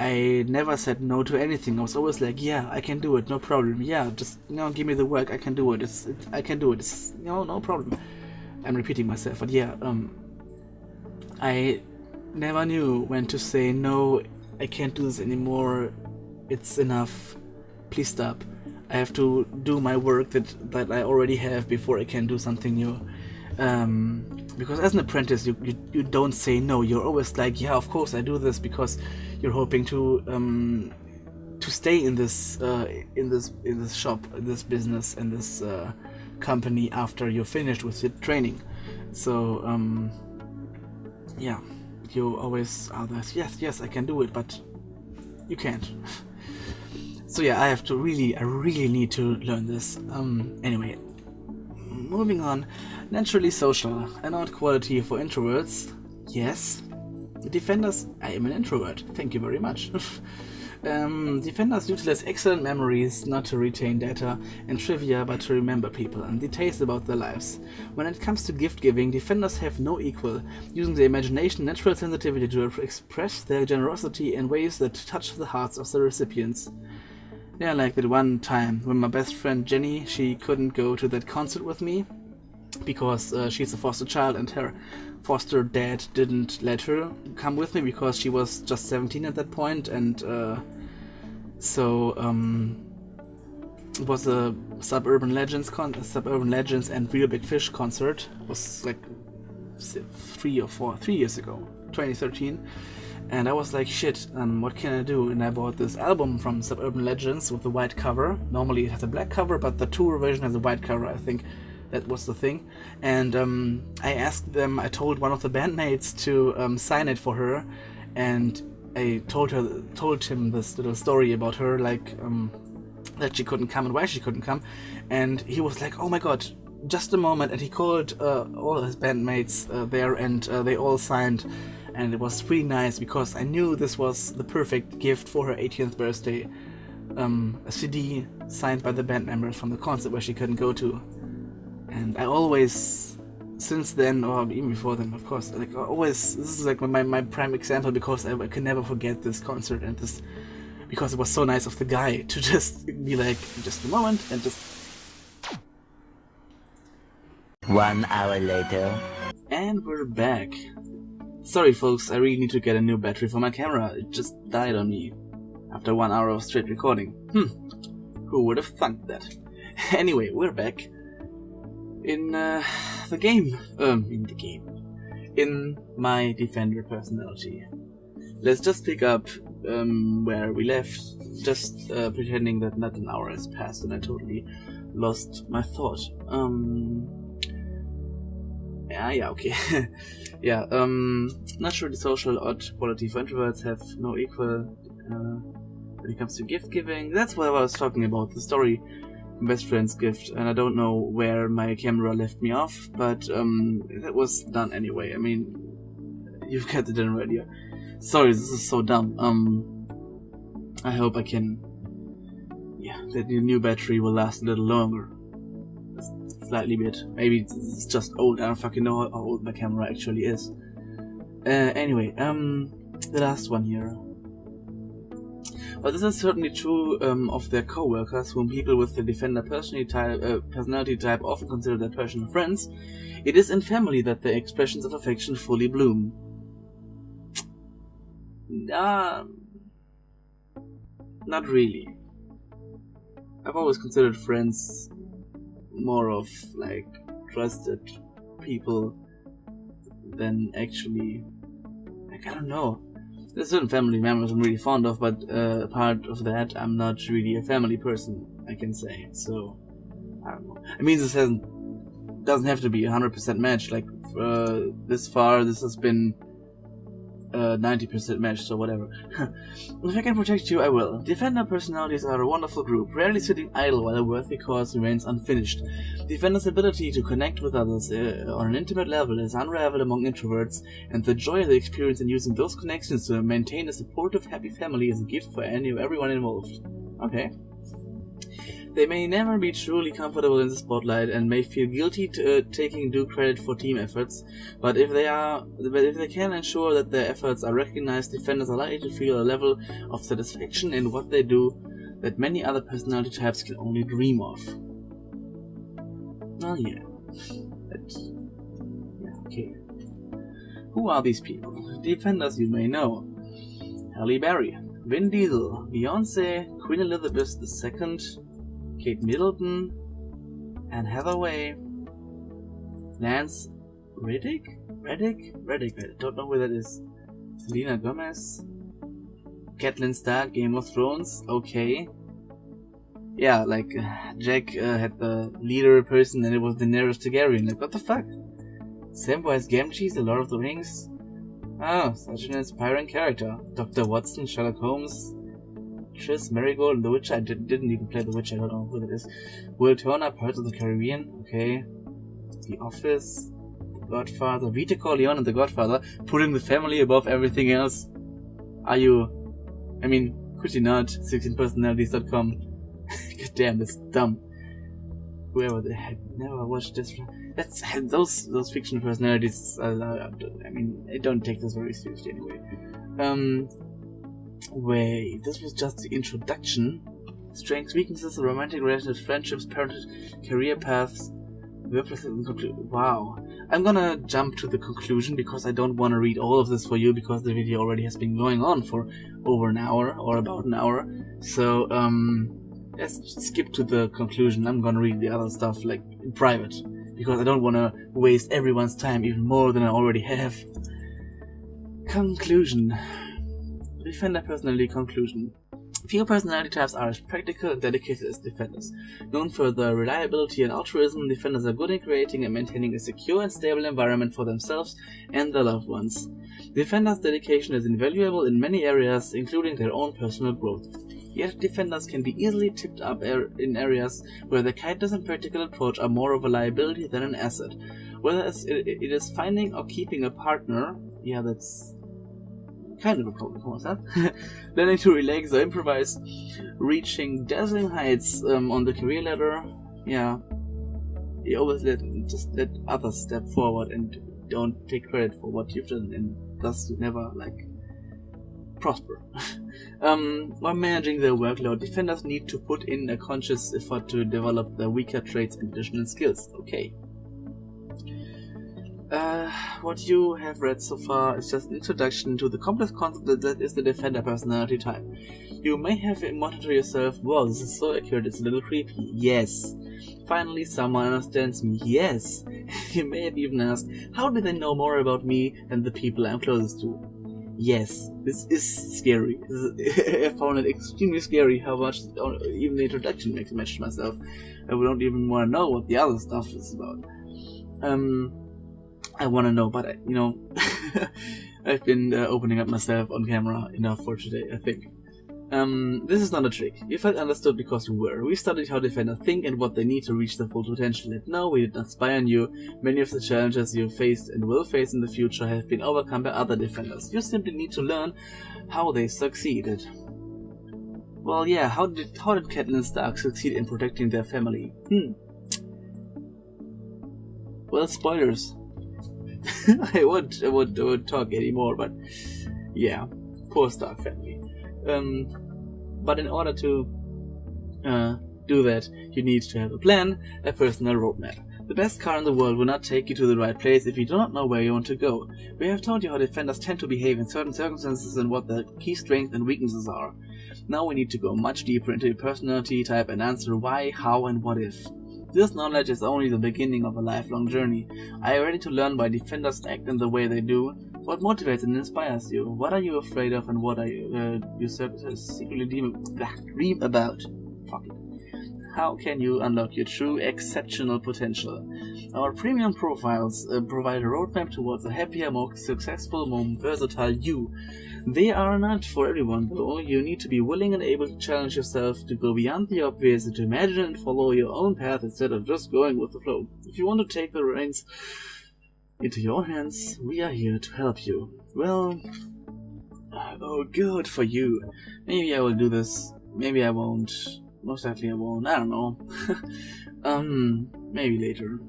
I never said no to anything. I was always like, yeah, I can do it, no problem. Yeah, just give me the work, I can do it. I can do it. It's no problem. I'm repeating myself, but yeah, I never knew when to say no. I can't do this anymore. It's enough. Please stop. I have to do my work that I already have before I can do something new. Because as an apprentice, you don't say no. You're always like, yeah, of course I do this, because you're hoping to stay in this shop, in this business, in this company after you're finished with your training. So yeah, you always are this. Yes, I can do it, but you can't. So yeah, I really need to learn this. Anyway, moving on. Naturally social, an odd quality for introverts. Yes. Defenders, I am an introvert. Thank you very much. Defenders utilize excellent memories, not to retain data and trivia, but to remember people and details about their lives. When it comes to gift giving, defenders have no equal, using their imagination, natural sensitivity to express their generosity in ways that touch the hearts of the recipients. Yeah, like that one time when my best friend Jenny, she couldn't go to that concert with me because she's a foster child and her foster dad didn't let her come with me because she was just 17 at that point, and so it was a Suburban Legends and Real Big Fish concert. It was like 3 years ago, 2013. And I was like, shit, what can I do? And I bought this album from Suburban Legends with the white cover. Normally it has a black cover, but the tour version has a white cover, I think. That was the thing. And I told one of the bandmates to sign it for her. And I told him this little story about her, like that she couldn't come and why she couldn't come. And he was like, oh my god, just a moment. And he called all his bandmates there, and they all signed. And it was really nice because I knew this was the perfect gift for her 18th birthday. A CD signed by the band members from the concert where she couldn't go to. And I always, since then, or even before then, of course, like always, this is like my prime example, because I can never forget this concert and this, because it was so nice of the guy to just be like, just a moment, and just... 1 hour later. And we're back. Sorry folks, I really need to get a new battery for my camera. It just died on me after 1 hour of straight recording. Who would have thunk that? Anyway, we're back in the game. In my defender personality. Let's just pick up where we left, just pretending that not an hour has passed and I totally lost my thought. Okay. Yeah, naturally social, odd quality for introverts have no equal when it comes to gift giving. That's what I was talking about, the story, best friend's gift, and I don't know where my camera left me off, but that was done anyway. I mean, you've got the general idea. Sorry, this is so dumb. I hope I can, that the new battery will last a little longer. Slightly bit. Maybe it's just old. I don't fucking know how old my camera actually is. Anyway, the last one here. But this is certainly true of their co-workers, whom people with the defender personality type often consider their personal friends. It is in family that the expressions of affection fully bloom. Not really. I've always considered friends more of like trusted people than actually, like, I don't know. There's certain family members I'm really fond of, but apart of that, I'm not really a family person, I can say. So I don't know. I mean, this doesn't have to be 100% match. Like this far, this has been 90% match, so whatever. If I can protect you, I will. Defender personalities are a wonderful group, rarely sitting idle while a worthy cause remains unfinished. Defender's ability to connect with others on an intimate level is unrivaled among introverts, and the joy they experience in using those connections to maintain a supportive, happy family is a gift for everyone involved. Okay. They may never be truly comfortable in the spotlight and may feel guilty taking due credit for team efforts, but if they can ensure that their efforts are recognized, defenders are likely to feel a level of satisfaction in what they do that many other personality types can only dream of. Well, yeah. Okay. Who are these people? Defenders you may know. Halle Berry, Vin Diesel, Beyonce, Queen Elizabeth II, Kate Middleton, Anne Hathaway, Lance Reddick? I don't know who that is. Selena Gomez, Catelyn Stark, Game of Thrones, okay. Yeah, like, Jack had the leader person and it was Daenerys Targaryen, like, what the fuck? Samwise Gamgee, The Lord of the Rings? Oh, such an inspiring character. Dr. Watson, Sherlock Holmes, Triss Marigold, The Witcher. I didn't even play The Witcher, I don't know who that is. Will Turner, Pirates of the Caribbean, okay. The Office, The Godfather, Vito Corleone and The Godfather, putting the family above everything else. Are you... I mean, could you not? 16personalities.com. God damn, that's dumb. Whoever they had never watched this... That's those fictional personalities. I mean, I don't take this very seriously anyway. Wait, this was just the introduction. Strengths, weaknesses, romantic relationships, friendships, parenthood, career paths. Wow. I'm gonna jump to the conclusion because I don't want to read all of this for you because the video already has been going on for over an hour or about an hour. So let's skip to the conclusion. I'm gonna read the other stuff like in private, because I don't want to waste everyone's time even more than I already have. Conclusion. Defender personality conclusion. Few personality types are as practical and dedicated as defenders. Known for their reliability and altruism, defenders are good in creating and maintaining a secure and stable environment for themselves and their loved ones. Defenders' dedication is invaluable in many areas, including their own personal growth. Yet defenders can be easily tipped up in areas where their kindness and practical approach are more of a liability than an asset. Whether it is finding or keeping a partner, yeah, that's kind of a problem for us, huh? Learning to relax or improvise, reaching dazzling heights on the career ladder, yeah. You always let others step forward and don't take credit for what you've done, and thus you never, like, prosper. While managing their workload, defenders need to put in a conscious effort to develop their weaker traits and additional skills. Okay. What you have read so far is just an introduction to the complex concept that is the defender personality type. You may have imagined to yourself, wow, this is so accurate, it's a little creepy. Yes. Finally, someone understands me. Yes. You may have even asked, how do they know more about me than the people I'm closest to? Yes, this is scary. I found it extremely scary how much even the introduction makes me mention myself. I don't even want to know what the other stuff is about. I want to know, but I've been opening up myself on camera enough for today, I think. This is not a trick. You felt understood because you were. We studied how defenders think and what they need to reach their full potential. And no, we did not spy on you. Many of the challenges you faced and will face in the future have been overcome by other defenders. You simply need to learn how they succeeded. Well, yeah, how did Catelyn Stark succeed in protecting their family? Well, spoilers. I won't talk anymore, but yeah, poor Stark family. But in order to do that, you need to have a plan, a personal roadmap. The best car in the world will not take you to the right place if you do not know where you want to go. We have told you how defenders tend to behave in certain circumstances and what their key strengths and weaknesses are. Now we need to go much deeper into your personality type and answer why, how, and what if. This knowledge is only the beginning of a lifelong journey. Are you ready to learn why defenders act in the way they do? What motivates and inspires you? What are you afraid of, and what are you secretly dream about? Fuck it. How can you unlock your true exceptional potential? Our premium profiles provide a roadmap towards a happier, more successful, more versatile you. They are not for everyone though. You need to be willing and able to challenge yourself, to go beyond the obvious, and to imagine and follow your own path instead of just going with the flow. If you want to take the reins into your hands, we are here to help you. Well, oh, good for you. Maybe I will do this, maybe I won't. most likely I won't. I don't know. Maybe later.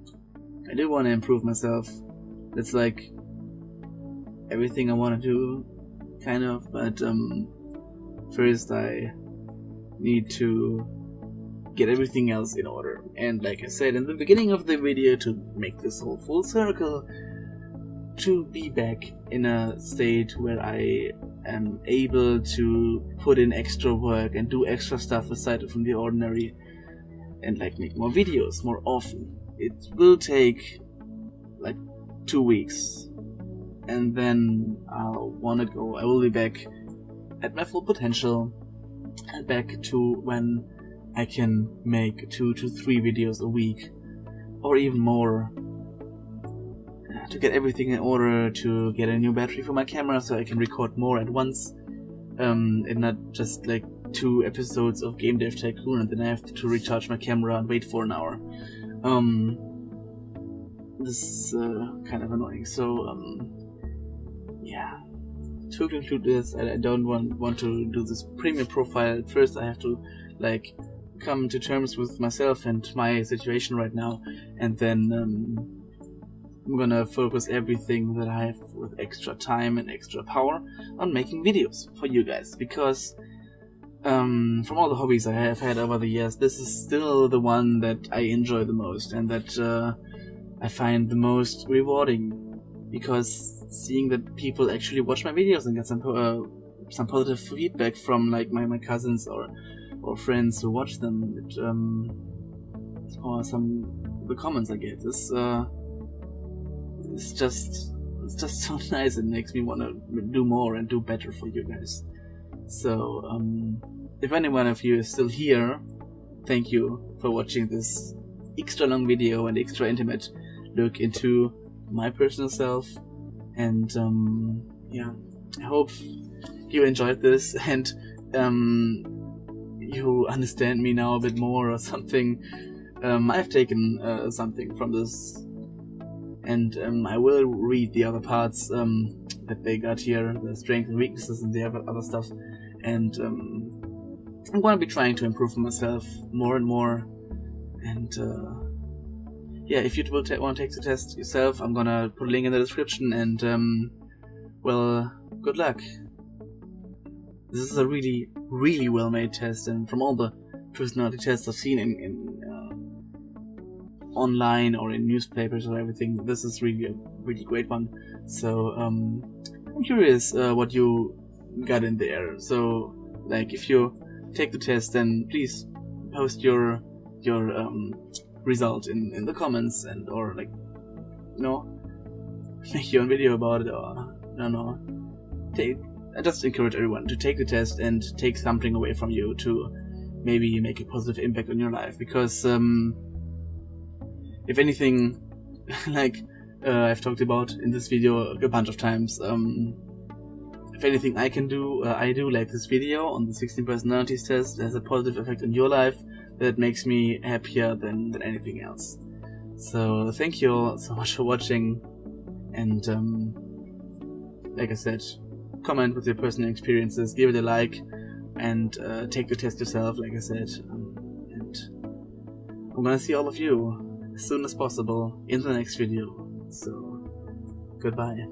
I do want to improve myself. That's like everything I want to do, kind of. But first I need to get everything else in order. And like I said in the beginning of the video, to make this whole full circle, to be back in a state where I am able to put in extra work and do extra stuff aside from the ordinary, and like make more videos more often. It will take like 2 weeks, and then I will be back at my full potential and back to when I can make 2 to 3 videos a week or even more, to get everything in order, to get a new battery for my camera so I can record more at once, and not just like 2 episodes of Game Dev Tycoon and then I have to recharge my camera and wait for an hour. This is kind of annoying. So yeah, to conclude this, I don't want to do this premium profile. First I have to like come to terms with myself and my situation right now, and then I'm gonna focus everything that I have with extra time and extra power on making videos for you guys, because from all the hobbies I have had over the years, this is still the one that I enjoy the most and that I find the most rewarding, because seeing that people actually watch my videos and get some positive feedback from like my cousins or friends who watch them, or the comments I get, it's just so nice. It makes me want to do more and do better for you guys. So if any one of you is still here, thank you for watching this extra long video and extra intimate look into my personal self. And yeah, I hope you enjoyed this and you understand me now a bit more or something. I've taken something from this, and I will read the other parts that they got here, the strengths and weaknesses and the other stuff, and I'm going to be trying to improve myself more and more. And yeah, if you want to take the test yourself, I'm going to put a link in the description, and well, good luck. This is a really, really well made test, and from all the personality tests I've seen in online or in newspapers or everything, this is really a really great one. So I'm curious what you got in there. So like, if you take the test, then please post your result in the comments, and or like, you know, make your own video about it, or I don't know, I just encourage everyone to take the test and take something away from you to maybe make a positive impact on your life, because if anything, like I've talked about in this video a bunch of times, if anything I can do, I do, like this video on the 16 personalities test has a positive effect on your life that makes me happier than anything else. So thank you all so much for watching, and like I said, comment with your personal experiences, give it a like, and take the test yourself, like I said, and I'm gonna see all of you as soon as possible in the next video. So goodbye.